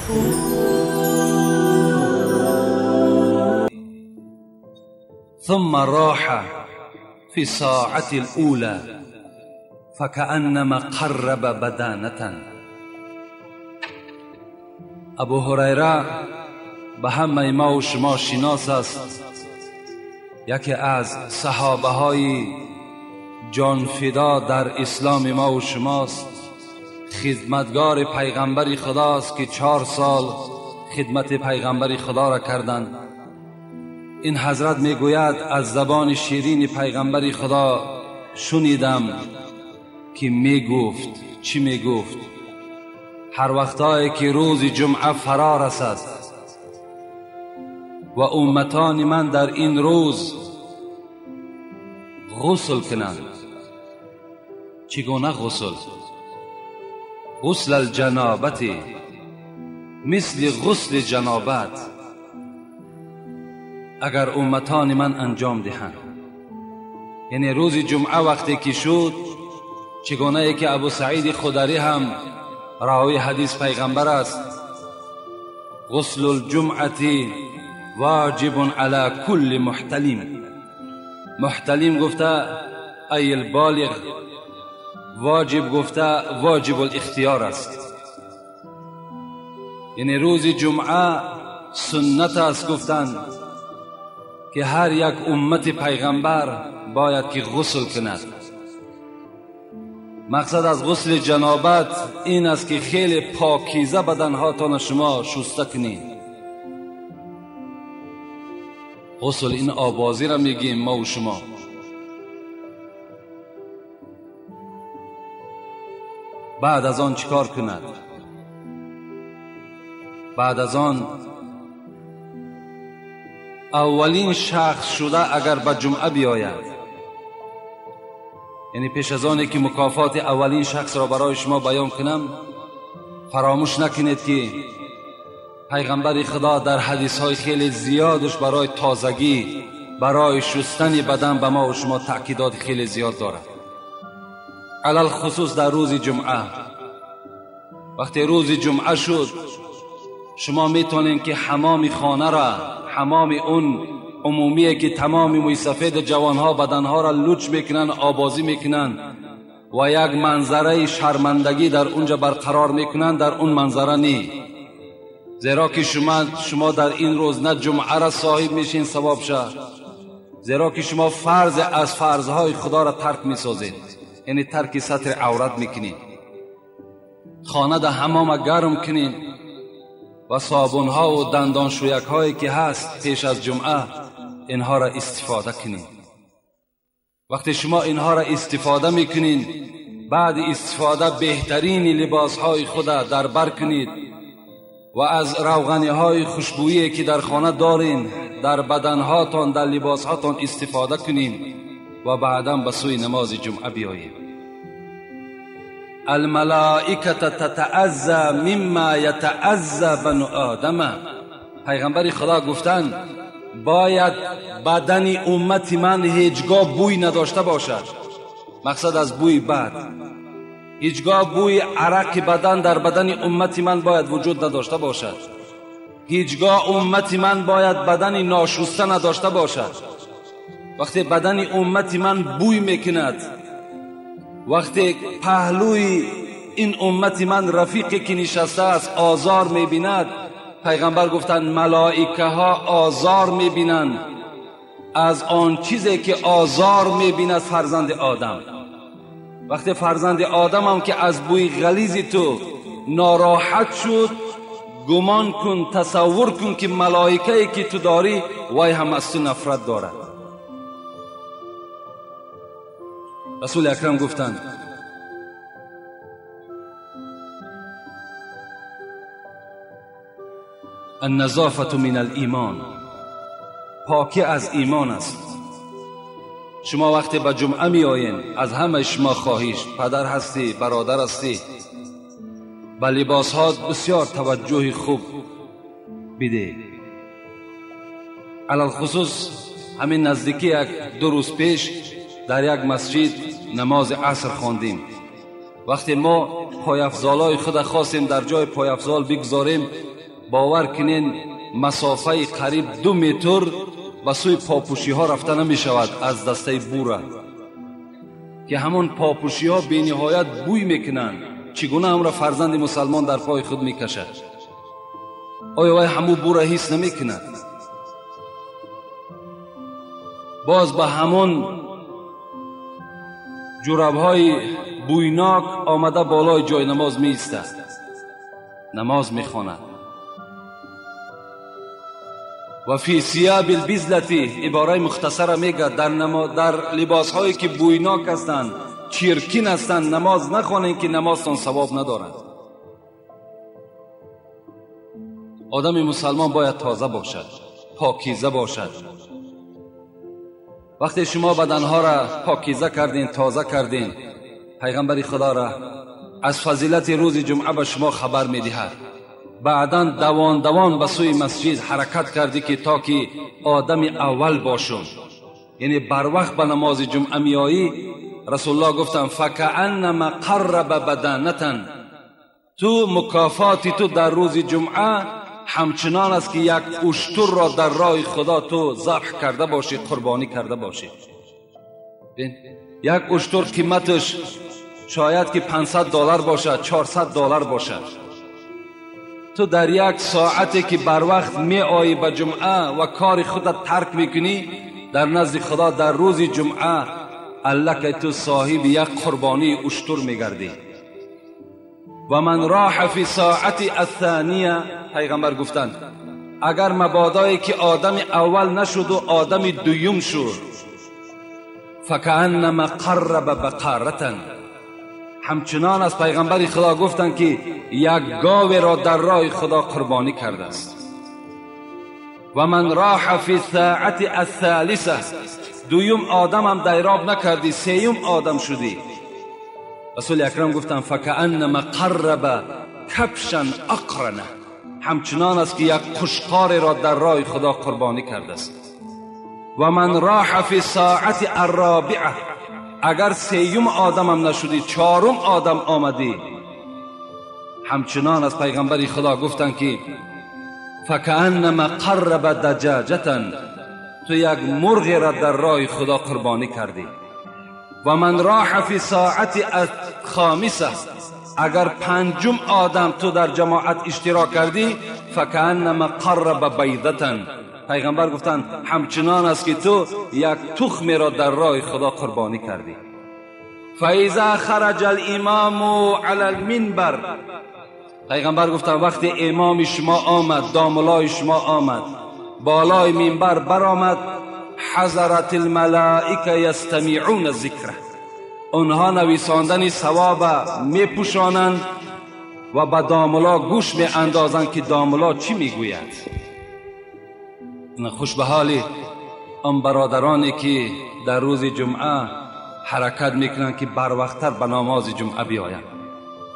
ثم راح في الساعة الأولى فكأنما قرب بدانة. ابو هریره به همه ما و شما شناس است، یکی از صحابه های جانفدا در اسلام ما و شماست، خدمتگار پیغمبر خداست که 4 سال خدمت پیغمبر خدا را کردند. این حضرت میگوید از زبان شیرین پیغمبر خدا شنیدم که میگفت، چی میگفت؟ هر وقتایی که روز جمعه فرا رسد و امتان من در این روز غسل کنند. چگونه غسل؟ غسل الجنابت، مثل غسل جنابت اگر امتان من انجام دهند. یعنی روز جمعه وقتی که شد، چگونه ای که ابو سعید خدری هم راوی حدیث پیغمبر است، غسل الجمعه واجب علی کل محتلم. محتلم گفته ای البالغ، واجب گفته واجب الاختیار است. یعنی روز جمعه سنت است گفتند که هر یک امت پیغمبر باید که غسل کند. مقصد از غسل جنابت این است که خیلی پاکیزه بدنهاتان شما شسته کنید. غسل این آبازی را میگیم ما و شما. بعد از آن چیکار کند؟ بعد از آن اولین شخص شده اگر به جمعه بیاید، یعنی پیش از آنی که مکافات اولین شخص را برای شما بیان کنم، فراموش نکنید که پیغمبر خدا در حدیث های خیلی زیادش برای تازگی، برای شستن بدن به ما و شما تأکیدات خیلی زیاد دارد. علل خصوص در روز جمعه. وقتی روز جمعه شد، شما میتونید که حمام خانه را، حمام اون عمومیه که تمام موی سفید جوانها بدنها را لوچ میکنن، آبازی میکنن و یک منظره شرمندگی در اونجا برقرار میکنن، در اون منظره نی. زیرا که شما در این روز نه جمعه را صاحب میشین ثواب شد، زیرا که شما فرض از فرضهای خدا را ترک میسازید، یعنی ترک سطر عورت میکنید. خانه در حمام گرم کنید و صابونها و دندان شویک هایی که هست پیش از جمعه اینها را استفاده کنید. وقتی شما اینها را استفاده میکنید، بعد استفاده بهترین لباس های خود در بر کنید و از روغنی های خوشبویی که در خانه دارین در بدنهاتان، در لباسهاتان استفاده کنید و بعدا به سوی نماز جمعه بیایید. الملائکه تتعزى مما یتعزى بنو آدم. پیغمبر خدا گفتند باید بدن امت من هیچگاه بوی نداشته باشد. مقصد از بوی بد، هیچگاه بوی عرق بدن در بدن امت من باید وجود نداشته باشد. هیچگاه امت من باید بدن ناشسته نداشته باشد. وقتی بدن امت من بوی میکند، وقتی پهلوی این امت من رفیقی که نشسته است آزار میبیند، پیغمبر گفتند ملائکه ها آزار میبینند از آن چیزی که آزار میبیند فرزند آدم. وقتی فرزند آدم هم که از بوی غلیظ تو ناراحت شد، گمان کن، تصور کن که ملائکه‌ای که تو داری وای هم از تو نفرت دارد. رسول اکرم گفتند النظافة من الایمان، پاکی از ایمان است. شما وقتی به جمعه می آیین، از همه شما خواهش، پدر هستی، برادر هستی، به لباس ها بسیار توجه خوب بده. علال خصوص همین نزدیکی 2 روز پیش در یک مسجد نماز عصر خواندیم. وقتی ما پای افضالای خود خواستیم در جای پای افضال بگذاریم، باور کنین مسافه قریب 2 متر به سوی پاپوشی ها رفته نمی شود از دسته بوره که همون پاپوشی ها بی نهایت بوی میکنند. چگونه امر فرزند مسلمان در پای خود میکشد؟ آیا وای همون بوره حس نمیکند؟ باز به همون جورب های بویناک آمده بالای جای نماز می ایستد، نماز می خواند. و فی ثیاب البزلتی، عباره مختصر میگه در لباس هایی که بویناک هستند، چرکین هستند، نماز نخوانید که نمازتان ثواب ندارد. آدم مسلمان باید تازه باشد، پاکیزه باشد. وقتی شما بدنها را پاکیزه کردین، تازه کردین، پیغمبر خدا را از فضیلت روز جمعه به شما خبر میدهد. بعداً دوان به سوی مسجد حرکت کردی که تا که آدم اول باشم، یعنی بر وقت به نماز جمعه میایی. رسول الله گفتن فکأنما قرب بدنة، تو مکافاتی تو در روز جمعه همچنان است که یک اشتر را در راه خدا تو ذبح کرده باشی، قربانی کرده باشی. یک اشتر قیمتش شاید که $500 باشد، $400 باشد. تو در یک ساعتی که بر وقت می آیی به جمعه و کار خودت ترک میکنی، در نزد خدا در روز جمعه الله که تو صاحب یک قربانی اشتر میگردی. و من راح فی ساعت الثانیه، پیغمبر گفتند اگر مبادایی که آدم اول نشد و آدم دویم شد، فکأنما قرب بقرة، همچنان از پیغمبر خدا گفتند که یک گاو را در راه خدا قربانی کرده است. و من راح فی الساعت الثالثه، دویم آدم هم دیراب نکردی، سیوم آدم شدی، رسول اکرم گفتن فکأنما قرب کبشا اقرنه، همچنان است که یک قشقار را در راه خدا قربانی کرده است. و من راح فی ساعت الرابعه، اگر سیوم آدم هم نشدی، چهارم آدم آمدی، همچنان از پیغمبر خدا گفتن که فکأنما قرب دجاجة، تو یک مرغ را در راه خدا قربانی کردی. و من راح فی ساعت الخامسه، اگر پنجم آدم تو در جماعت اشتراک کردی، فکأنما قرب بیضة، پیغمبر گفتن همچنان است که تو یک تخم را در راه خدا قربانی کردی. فاذا خرج الامام علی المنبر، پیغمبر گفتن وقتی امام شما آمد، داملای شما آمد، بالای منبر برآمد، حضرت الملائکه یستمعون ذکره، اونها نویساندن ثواب می پوشانند و به داملا گوش می اندازند که داملا چی می گوید. خوش به حال آن برادرانی که در روز جمعه حرکت میکنند که بر وقتتر به نماز جمعه بیایند،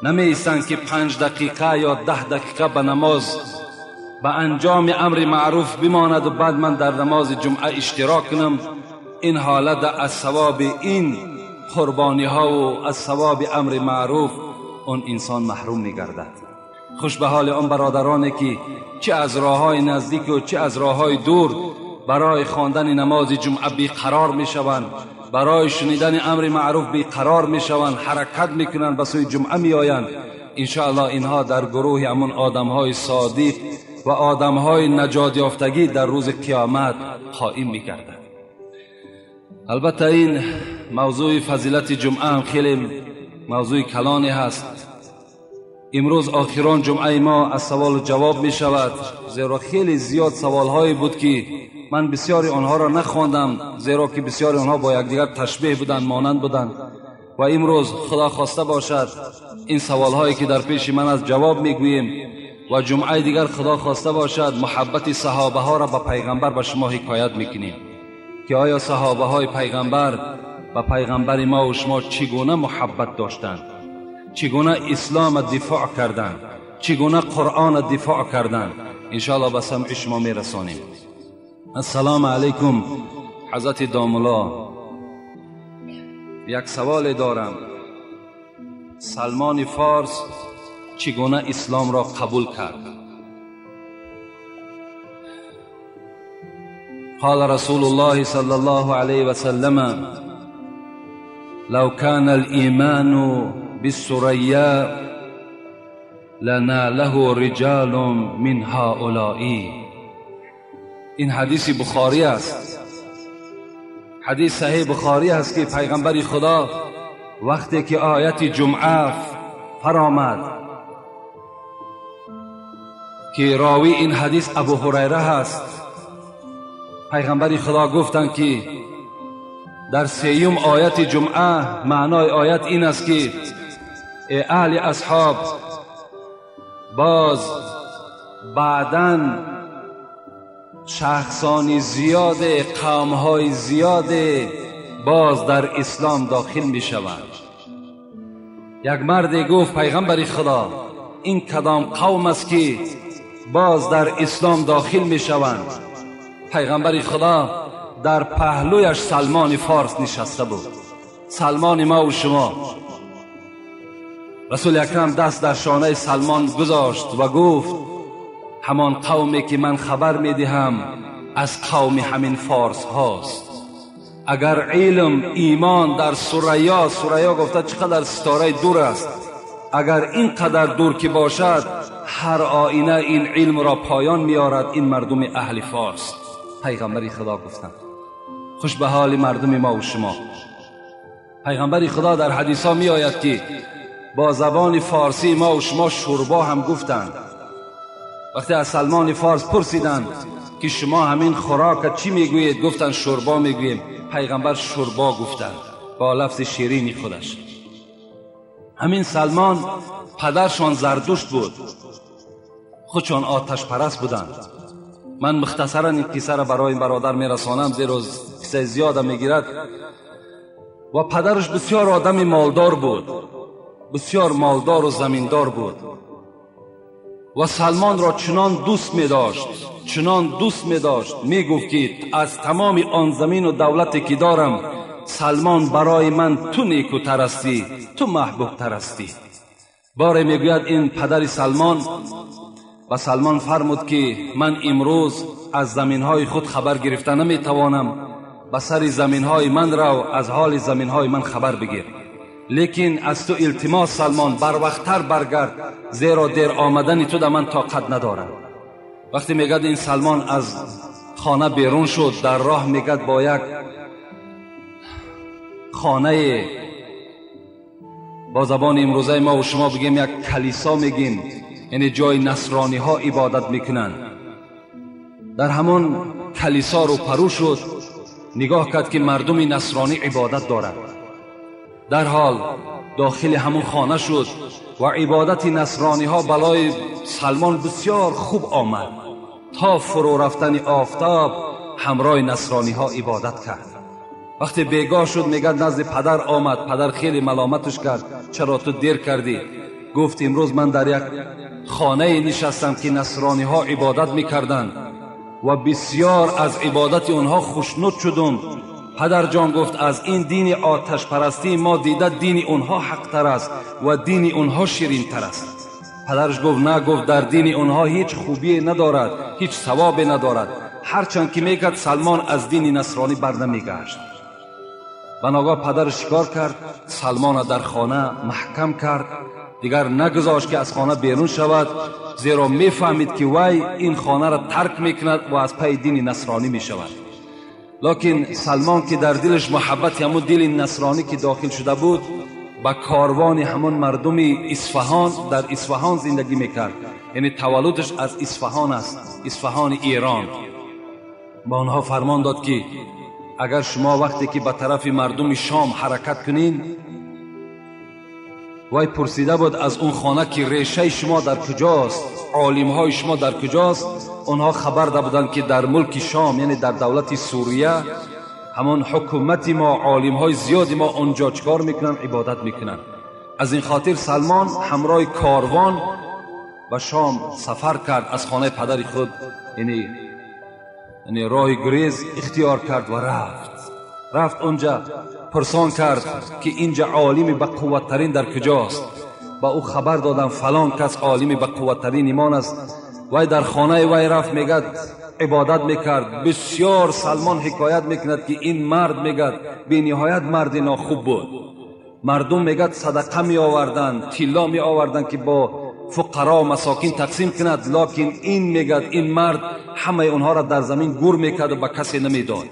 نمی ایستند که 5 دقیقه یا 10 دقیقه به نماز به انجام امر معروف بماند و بعد من در نماز جمعه اشتراک کنم. این حالت از ثواب این قربانی ها و از ثواب امر معروف اون انسان محروم میگردد. خوش به حال آن برادرانی که چه از راه های نزدیک و چه از راه های دور برای خواندن نماز جمعه بیقرار میشوند، برای شنیدن امر معروف بیقرار میشوند، حرکت میکنند، به سوی جمعه میآیند. انشاءالله اینها در گروه همون آدم های صادق و آدم های نجات یافتگی در روز قیامت قائم میگردند. البته این موضوع فضیلت جمعه هم خیلی موضوع کلانی هست. امروز آخران جمعه ما از سوال و جواب می شود، زیرا خیلی زیاد سوال هایی بود که من بسیاری آنها را نخواندم، زیرا که بسیاری آنها با یکدیگر تشبیه بودند، مانند بودند. و امروز خدا خواسته باشد این سوال هایی که در پیش من از جواب می گوییم و جمعه دیگر خدا خواسته باشد محبت صحابه ها را به پیغمبر به شما حکایت میکنیم که آیا صحابه های پیغمبر و پیغمبر ما و شما چگونه محبت داشتند، چگونه اسلام دفاع کردند، چگونه قرآن دفاع کردند. انشاءالله به سمع شما میرسانیم. السلام علیکم حضرت داملا، یک سوال دارم. سلمان فارس چگونه اسلام را قبول کرد؟ قال رسول الله صلى الله عليه وسلم لو كان الإيمان بالثريا لناله رجال من هؤلاء. این حدیث بخاری است، حدیث صحیح بخاری است که پیغمبر خدا وقتی که آیت جمعه فرامد که راوی این حدیث ابو هریره است، پیغمبر خدا گفتند که در سیوم آیت جمعه معنای آیت این است که ای اهل اصحاب، باز بعداً شخصانی زیاده، قومهای زیاده باز در اسلام داخل می شوند. یک مرد گفت پیغمبر خدا این کدام قوم است که باز در اسلام داخل می شوند؟ پیغمبر خدا در پهلویش سلمان فارس نشسته بود، سلمان ما و شما. رسول اکرم دست در شانه سلمان گذاشت و گفت همان قومی که من خبر می دهم از قوم همین فارس هاست. اگر علم ایمان در ثریا گفته چقدر ستاره دور است، اگر این قدر دور که باشد هر آینه این علم را پایان می آرد، این مردم اهل فارس. پیغمبر خدا گفتند خوش به حال مردم ما و شما. پیغمبر خدا در حدیث ها می آید که با زبان فارسی ما و شما شوربا هم گفتند. وقتی از سلمان فارس پرسیدند که شما همین خوراک چی میگویید، گفتند شوربا میگوییم. پیغمبر شوربا گفتند با لفظ شیرینی خودش. همین سلمان پدرشان زردشت بود، خودشان آتش پرست بودند. من مختصرا این قصه را برای این برادر میرسانم زیرا قصه زیاد میگیرد. و پدرش بسیار آدم مالدار بود، بسیار مالدار و زمیندار بود و سلمان را چنان دوست می داشت می گفت که از تمام آن زمین و دولتی که دارم سلمان برای من تو نیکوتر هستی، تو محبوب تر هستی. باره می گوید این پدر سلمان و سلمان فرمود که من امروز از زمینهای خود خبر گرفتن نمی توانم، به سر زمینهای من رو از حال زمینهای من خبر بگیر، لیکن از تو التماس سلمان بر وقتتر برگرد، زیرا دیر آمدن تو در من طاقت ندارم. وقتی میگد این سلمان از خانه بیرون شد، در راه میگد با یک خانه، با زبان امروزه ما و شما بگیم یک کلیسا میگیم، یعنی جای نصرانی ها عبادت میکنن، در همون کلیسا رو پرو شد، نگاه کرد که مردم نصرانی عبادت دارند. در حال داخل همون خانه شد و عبادت نصرانی ها بلای سلمان بسیار خوب آمد. تا فرو رفتن آفتاب همراه نصرانی ها عبادت کرد. وقتی بیگاه شد میگد نزد پدر آمد. پدر خیلی ملامتش کرد، چرا تو دیر کردی؟ گفت امروز من در یک خانه نشستم که نصرانی ها عبادت میکردند و بسیار از عبادت اونها خوشنود شدم. پدر جان گفت از این دین آتش پرستی ما دیده دین اونها حق تر است و دین اونها شیرین تر است. پدرش گفت نه، گفت در دین اونها هیچ خوبی ندارد، هیچ ثواب ندارد. هرچند که میکرد سلمان از دین نصرانی بر نمیگشت. بناگاه پدر شکار کرد، سلمان در خانه محکم کرد، دیگر نگذاشت که از خانه بیرون شود، زیرا میفهمید که وی این خانه را ترک میکند و از پی دین نصرانی میشود. لکن سلمان که در دلش محبت همون دل نصرانی که داخل شده بود، با کاروان همون مردم اصفهان، در اصفهان زندگی میکرد. یعنی تولدش از اصفهان است، اصفهان ایران. با آنها فرمان داد که اگر شما وقتی که به طرف مردم شام حرکت کنین، وی پرسیده بود از اون خانه که ریشه شما در کجاست، عالم های شما در کجاست. اونها خبر داده بودند که در ملک شام، یعنی در دولت سوریه، همون حکومت ما، عالم های زیادی ما اونجا چکار میکنن؟ عبادت میکنن. از این خاطر سلمان همراه کاروان به شام سفر کرد، از خانه پدر خود یعنی راه گریز اختیار کرد و رفت اونجا، پرسان کرد که اینجا عالم با قوت ترین در کجاست. با او خبر دادن فلان کس عالم با قوت ترین ایمان است. وی در خانه وی رفت میگد عبادت میکرد. بسیار سلمان حکایت میکند که این مرد میگد بی نهایت مرد ناخوب بود. مردم میگد صدقه می آوردن، طلا می آوردن که با فقرا و مساکین تقسیم کند، لکن این میگد این مرد همه اونها را در زمین گور میکرد و به کسی نمیداد.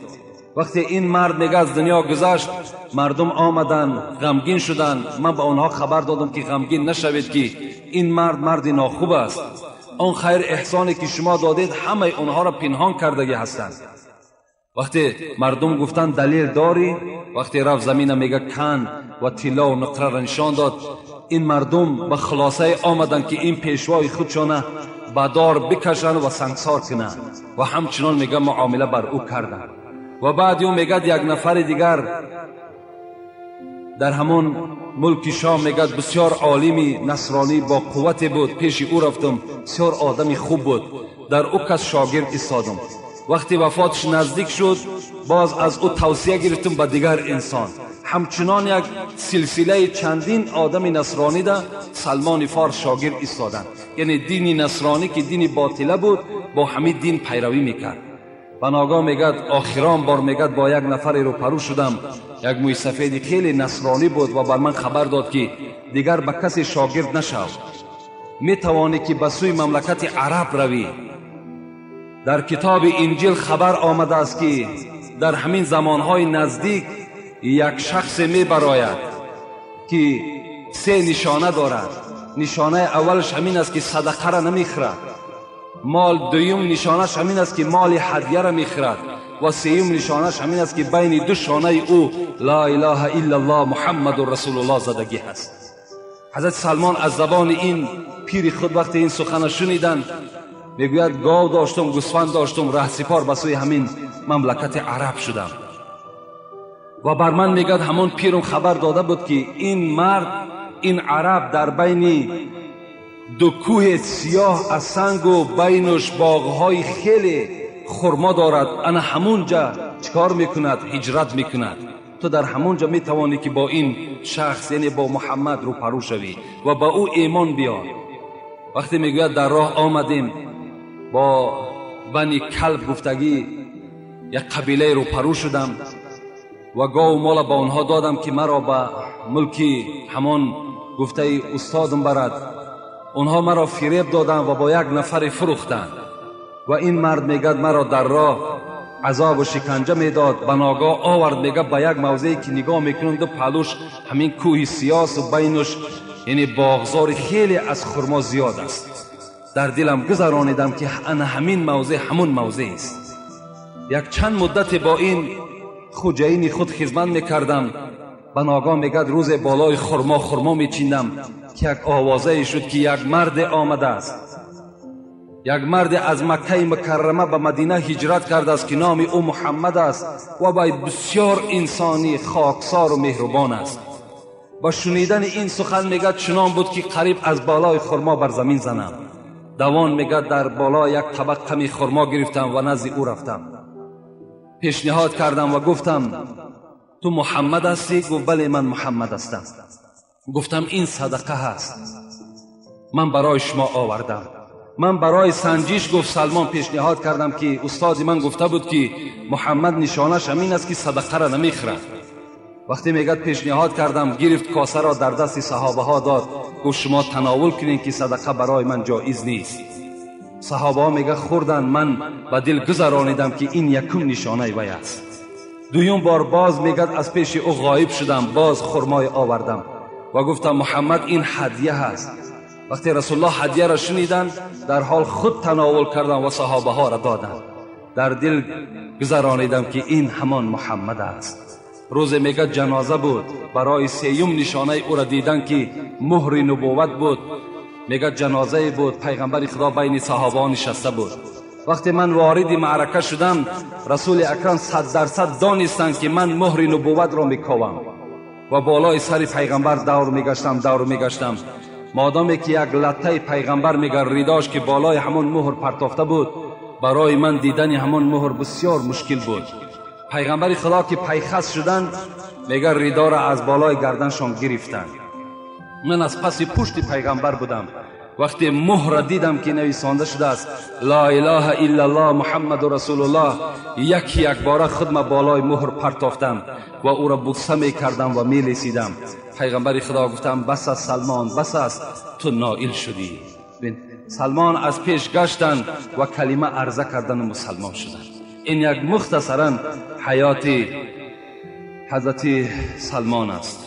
وقتی این مرد میگه از دنیا گذشت، مردم آمدن غمگین شدن. من به آنها خبر دادم که غمگین نشوید که این مرد مرد ناخوب است. آن خیر احسانی که شما دادید همه اونها را پنهان کردگی هستند. وقتی مردم گفتن دلیل داری، وقتی رفت زمین میگه کن و طلا و نقره را نشان داد. این مردم به خلاصه آمدن که این پیشوای خودشان به دار بکشن و سنگسار کنند و همچنان میگه معامله بر او کردن. و بعد او میگه یک نفر دیگر در همون ملک شام میگه بسیار عالمی نصرانی با قوت بود. پیش او رفتم، بسیار آدمی خوب بود. در او کس شاگرد ایستادم. وقتی وفاتش نزدیک شد، باز از او توصیه گرفتم به دیگر انسان. همچنان یک سلسله چندین آدم نصرانی ده سلمان فارس شاگرد ایستادن. یعنی دین نصرانی که دین باطله بود با همین دین پیروی میکرد. و ناگاه میگد آخران بار میگد با یک نفر رو پرو شدم، یک موی سفید خیلی نصرانی بود و بر من خبر داد که دیگر به کسی شاگرد نشو، میتوانی که به سوی مملکت عرب روی. در کتاب انجیل خبر آمده است که در همین زمانهای نزدیک یک شخص میبراید که 3 نشانه دارد. نشانه اولش همین است که صدقه را نمیخورد. دویم نشانش همین است که مال هدیه را میخورد. و سوم نشانش همین است که بین دو شانه او لا اله الا الله محمد رسول الله زدگی هست. حضرت سلمان از زبان این پیر خود وقتی این سخن شنیدن میگوید گاو داشتم، گوسفند داشتم، رهسپار به سوی همین مملکت عرب شدم. و بر من میگد همون پیرم خبر داده بود که این مرد، این عرب در بین دو کوه سیاه از سنگ و بینش باغهای خیلی خرما دارد. انا همونجا چکار میکند؟ هجرت میکند. تو در همونجا میتوانی که با این شخص یعنی با محمد رو پرو شوی و با او ایمان بیار. وقتی میگوید در راه آمدیم با بنی کلب گفتگی یک قبیله رو پرو شدم و گاو مالا با اونها دادم که مرا به ملکی همان گفته استادم برد. اونها مرا فریب دادن و با یک نفر فروختند. و این مرد میگد مرا در راه عذاب و شکنجه میداد. به ناگاه آورد میگه به یک موضعی که نگاه میکنند و پلوش همین کوه سیاس و بینش یعنی باغزار خیلی از خرما زیاد است. در دلم گذرانیدم که انا همین موضع همون موضع است. یک چند مدت با این خوجین خود خدمت میکردم. به ناگاه میگد روز بالای خرما میچیندم که یک آوازه شد که یک مرد آمده است. یک مرد از مکه مکرمه به مدینه هجرت کرده است که نام او محمد است و بسیار انسانی خاکسار و مهربان است. با شنیدن این سخن میگد چنان بود که قریب از بالای خرما بر زمین زنم. دوان میگد در بالا یک طبق کمی خرما گرفتم و نزد او رفتم. پیشنهاد کردم و گفتم تو محمد هستی؟ گفت بله من محمد هستم. گفتم این صدقه هست، من برای شما آوردم. من برای سنجش گفت سلمان پیشنهاد کردم که استاد من گفته بود که محمد نشانش همین است که صدقه را نمیخورد. وقتی میگد پیشنهاد کردم گرفت کاسه را در دست صحابه ها داد. گفت شما تناول کنین که صدقه برای من جایز نیست. صحابه ها میگه خوردن. من به دل گذرانیدم که این یکم نشانه وی است. دویم بار باز میگد از پیش او غایب شدم. باز خرمای آوردم و گفتم محمد این هدیه هست. وقتی رسول الله هدیه را شنیدن در حال خود تناول کردن و صحابه ها را دادن. در دل گذرانیدم که این همان محمد است. روز میگه جنازه بود. برای سیوم نشانه او را دیدن که مهر نبوت بود. میگه جنازه بود، پیغمبر خدا بین صحابه نشسته بود. وقتی من وارد معرکه شدم رسول اکرم 100% دانستند که من مهر نبوت را میکاوم و بالای سر پیغمبر دور میگشتم. مادامی که یک لطه پیغمبر میگر ریداش که بالای همون مهر پرتافته بود، برای من دیدن همون مهر بسیار مشکل بود. پیغمبر خدا که پیخست شدند میگر ریدا را از بالای گردنشان گرفتند. من از پس پشت پیغمبر بودم. وقتی مهر دیدم که نویسانده شده است لا اله الا الله محمد رسول الله، یک باره خودم بالای مهر پرتافتم و او را بوسه می کردم و می لیسیدم. پیغمبر خدا گفتم بس است سلمان، بس است، تو نائل شدی. سلمان از پیش گشتن و کلمه عرضه کردن مسلمان شدن. این یک مختصرا حیات حضرت سلمان است.